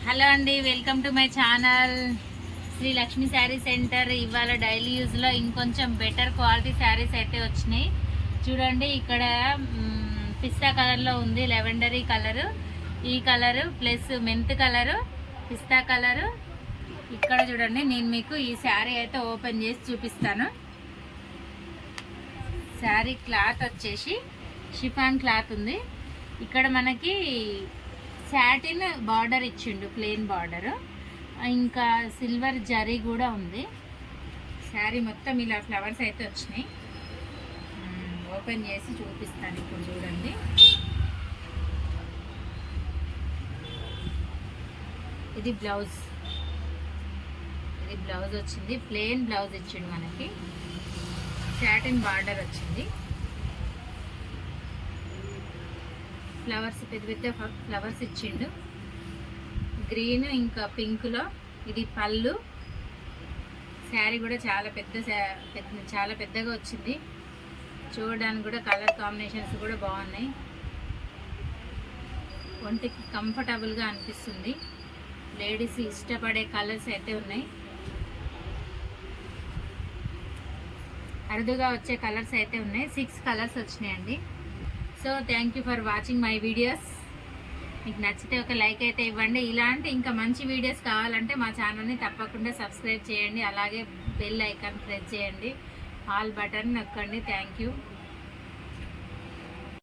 Hello అండి, welcome to my channel Shri Lakshmi sari centre. ఇవాళ daily యూజ్లో ఇంకొంచెం బెటర్ క్వాలిటీ శారీస్ అయితే వచ్చినాయి. చూడండి, ఇక్కడ పిస్తా కలర్లో ఉంది, లెవెండరీ కలరు, ఈ కలరు ప్లస్ మెంత్ కలరు, పిస్తా కలరు. ఇక్కడ చూడండి, నేను మీకు ఈ శారీ అయితే ఓపెన్ చేసి చూపిస్తాను. శారీ క్లాత్ వచ్చేసి షిఫాన్ క్లాత్ ఉంది. ఇక్కడ మనకి సాటిన్ బార్డర్ ఇచ్చిండు, ప్లెయిన్ బార్డర్, ఇంకా సిల్వర్ జరీ కూడా ఉంది. శారీ మొత్తం ఇలా ఫ్లవర్స్ అయితే వచ్చినాయి. ఓపెన్ చేసి చూపిస్తాను ఇప్పుడు. చూడండి, ఇది బ్లౌజ్ వచ్చింది, ప్లెయిన్ బ్లౌజ్ ఇచ్చిండు మనకి. సాటిన్ బార్డర్ వచ్చింది, ఫ్లవర్స్ పెద్ద పెద్ద ఫ్లవర్స్ ఇచ్చిండు, గ్రీన్ ఇంకా పింక్లో. ఇది పళ్ళు. శారీ కూడా చాలా పెద్దగా వచ్చింది. చూడడానికి కూడా కలర్ కాంబినేషన్స్ కూడా బాగున్నాయి. ఒంటికి కంఫర్టబుల్గా అనిపిస్తుంది. లేడీస్ ఇష్టపడే కలర్స్ అయితే ఉన్నాయి. అరుదుగా వచ్చే కలర్స్ అయితే ఉన్నాయి. 6 కలర్స్ వచ్చినాయండి. So thank you for watching my videos. మీకు నచ్చితే ఒక లైక్ అయితే ఇవ్వండి. ఇలాంటి ఇంకా మంచి వీడియోస్ కావాలంటే మా ఛానల్ని తప్పకుండా సబ్స్క్రైబ్ చేయండి. అలాగే బెల్ ఐకాన్ ప్రెస్ చేయండి, ఆల్ బటన్ నొక్కండి. Thank you.